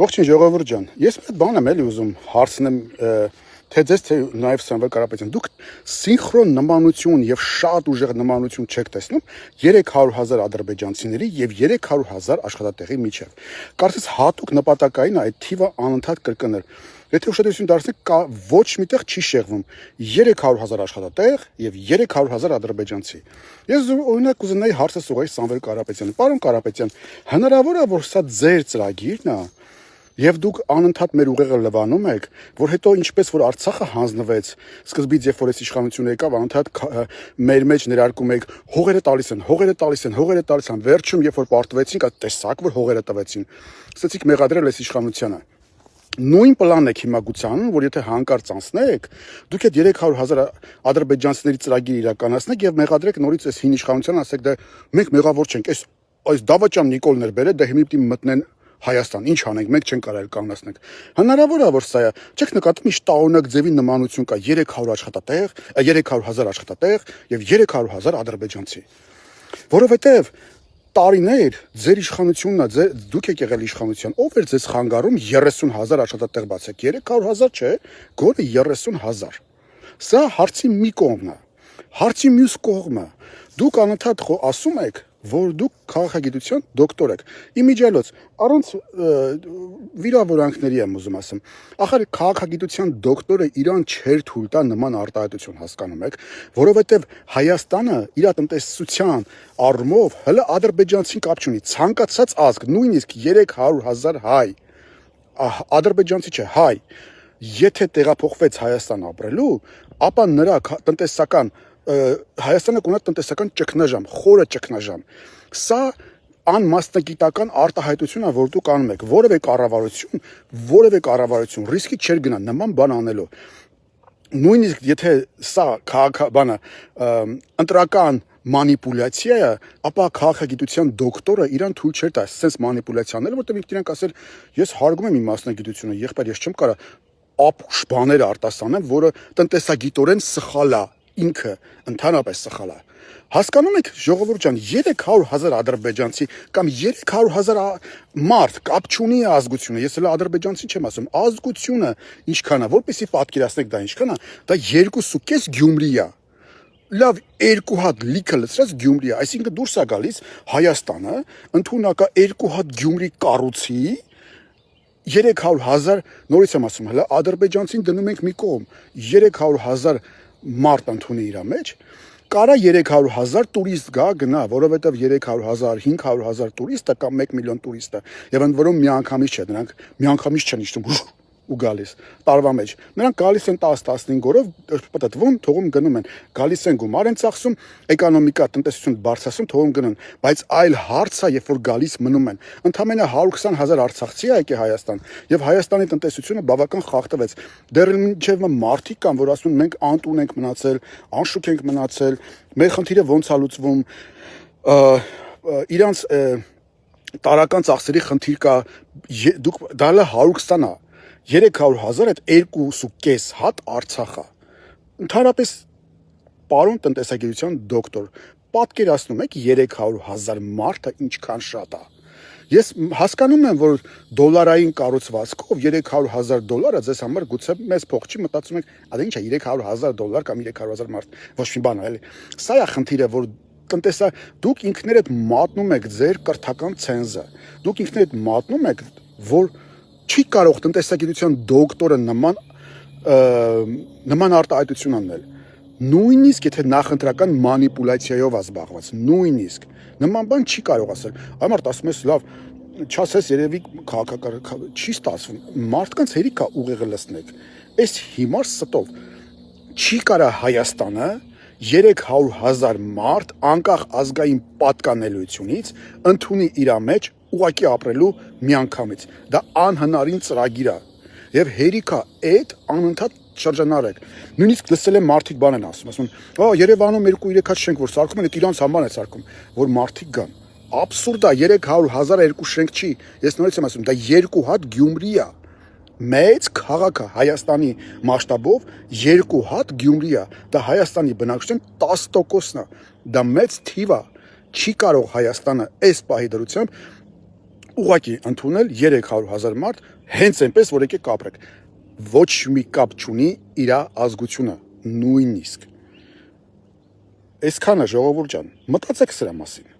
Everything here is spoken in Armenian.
Ողջույն ժողովուրդ ջան, ես մի հատ բան եմ էլի ուզում հարցնեմ, թե ձեզ թե նաև Սամվել Կարապետյան, դուք սինխրոն նմանություն եւ շատ ուժեղ նմանություն չեք տեսնում 300,000 ադրբեջանցիների եւ 300,000 աշխատատեղի միջեւ։ Կարծես հատուկ նպատակային այդ թիվը անընդհատ կրկնել։ Եթե ուշադրություն դարձնեք, ոչ միտեղ չի շեղվում 300,000 աշխատատեղ եւ 300,000 ադրբեջանցի։ Ես օրինակ կուզենայի հարցս ուղղել Սամվել Կարապետյանին։ Պարոն Կարապետյան, հնարավոր է որ սա ձեր ծրագիրն է։ Եվ դուք անընդհատ մեր ուղեղը լվանում եք, որ հետո ինչպես որ Արցախը հանձնվեց, սկզբից երբ որ այս իշխանությունը եկավ, անընդհատ մեր մեջ ներարկում եք հողերը տալիս են, հողերը տալիս են, հողերը տալիս են, վերջում երբ որ պարտվեցինք, տեսակ որ հողերը տվեցին, սկսեցիք մեղադրել այս իշխանությանը։ Նույն պլանն եք հիմա գուցանում, որ եթե հանկարծ անցնեք, դուք այդ 300,000 ադրբեջանցիների ծրագիր իրականացնեք եւ մեղադրեք նորից այս հին իշխանությանը, ասեք դե մենք մեղավոր չենք, այս Դավաճան Նիկոլներ բերե, դե հիմա պիտի մտնեն Հայաստան, ինչ անենք, մենք չենք կարել կանգնեցնենք։ Հնարավոր է որ սա է, չեք նկատում ինչ տարօրինակ ձևի նմանություն կա 300 աշխատատեղ, 300,000 աշխատատեղ եւ 300,000 ադրբեջանցի։ Որովհետեւ տարիներ ձեր իշխանությունն է, դուք եք եղել իշխանության, ով էր ձեզ խանգարում 30,000 աշխատատեղ բացեք, 300,000 չէ, գոնե 30,000։ Սա հարցի մի կողմն է։ Հարցի մյուս կողմը, դուք անընդհատ ասում եք, որ դուք քաղաքագիտության դոկտոր եք։ Իմիջիալոց, առանց վիրավորանքների եմ ուզում ասեմ։ Ախր քաղաքագիտության դոկտորը իրան չեր թույլ տա նման արտահայտություն, հասկանում եք, որովհետև Հայաստանը իր տնտեսության առումով հələ ադրբեջանցին կապ չունի, ցանկացած ազգ, նույնիսկ 300,000 հայ, ադրբեջանցի չէ, հայ, եթե տեղափոխվեց Հայաստան ապրելու, ապա նրա տնտեսական Հայաստանը կունենա տնտեսական ճգնաժամ, խորը ճգնաժամ։ Սա անմասնագիտական արտահայտություն է, որ դուք անում եք, որևէ կառավարություն ռիսկի չէր գնա նման բան անելով։ Նույնիսկ եթե սա ընտրական մանիպուլյացիա է, ապա քաղաքագիտության դոկտորը իրան թույլ չէր տա sense մանիպուլյացիաները, որտեղ իրենք ասել, ես հարգում եմ իմ մասնագիտությունը, եղբայր, ես չեմ կարող ապուշ բաներ արտասանեմ, որը տնտեսագիտորեն սխալ է, ինքը ընդհանրապես սխալ է։ Հասկանում եք, ժողովուրդ ջան, 300,000 ադրբեջանցի կամ 300,000 մարդ կապ չունի ազգությունը, ես հələ ադրբեջանցի չեմ ասում, ազգությունը ինչքան է, որպեսզի պատկերացնեք դա ինչքան է, դա 2.5 Գյումրի է։ Լավ, 2 հատ լիքը լցրած Գյումրի է, այսինքն դուրս է գալիս Հայաստանը ընդունակա 2 հատ Գյումրի կառուցի 300,000, նորից եմ ասում, հələ ադրբեջանցին դնում ենք մի կողմ, 300,000 մարդ ընդունի իր մեջ, կարա 300,000 տուրիստ գա գնա, որովհետև 300,000, 500,000 տուրիստը կամ 1 միլիոն տուրիստը, եւ ընդ որում միանգամից չէ, նրանք միանգամից չեն իջնում ու գալիս տարվա մեջ։ Նրանք գալիս են 10-15 օրով, պատտվում, թողում գնում են, գալիս են գումար են ծախսում, էկոնոմիկա, տնտեսություն բարձրացում, թողում գնում, բայց այլ հարց է, երբ որ գալիս մնում են։ Ընդամենը 120,000 արցախցի է եկել Հայաստան, եւ Հայաստանի տնտեսությունը բավական խախտվեց։ Դեռ մինչեւ մարդիկ կան, որ ասում են մենք անտուն ենք մնացել, անշուք ենք մնացել, մեր խնդիրը ոնց է լուծվում, իրանց տարական ծախսերի խնդիր կա, դուք դա 120 է։ 300,000 այդ 2.5 հատ Արցախը։ Ընդհանրապես պարոն տնտեսագիտության դոկտոր, պատկերացնում եք 300,000 մարդը ինչքան շատ է։ Ես հասկանում եմ, որ դոլարային կառուցվածքով 300,000 դոլարը ձեզ համար գուցե մեծ փող չի, մտածում եք, ադե ինչ է 300,000 դոլար կամ 300,000 մարդ, ոչ մի բան է, էլի։ Սա է խնդիրը, որ դուք ինքներդ մատնում եք ձեր կրթական ցենզը։ Դուք ինքներդ մատնում եք, որ չի կարող տնտեսագիտության դոկտորը նման արտահայտություն անել։ Նույնիսկ եթե նախընտրական մանիպուլյացիայով է զբաղված, նույնիսկ նման բան չի կարող ասել։ Այմարդ ասում ես, լավ, չասես երևի քաղաքական չի ստացվում։ Մարդկանց հերիք է ուղեղը լցնեք։ Այս հիմար ստով չի կարա Հայաստանը 300,000 մարդ անկախ ազգային պատկանելությունից ընդունի իր մեջ ուղակի ապրելու միանգամից։ Դա անհնարին ծրագիր է եւ հերիքա այդ անընդհատ շրջանառեք։ Նույնիսկ լսել եմ մարդիկ բան են ասում, Երևանում 2-3 հատ շենք որ սարքում են, այդ իրանց համար է սարքում, որ մարդիկ գան։ Աբսուրդ է, 300,000 երկու շենք չի։ Ես նորից եմ ասում, դա 2 հատ Գյումրի է։ Մեծ քաղաքը Հայաստանի մասշտաբով 2 հատ Գյումրի է։ Դա Հայաստանի բնակչության 10%-ն է։ Դա մեծ թիվ է։ Չի կարող Հայաստանը այս պահի դրությամբ ուղղակի ընդունել 300,000 մարդ հենց այնպես, որ եկեք կապրեք։ Ոչ մի կապ չունի իր ազգությունը, նույնիսկ։ Այսքանը ժողովուրդ ջան, մտածեք սրա մասին։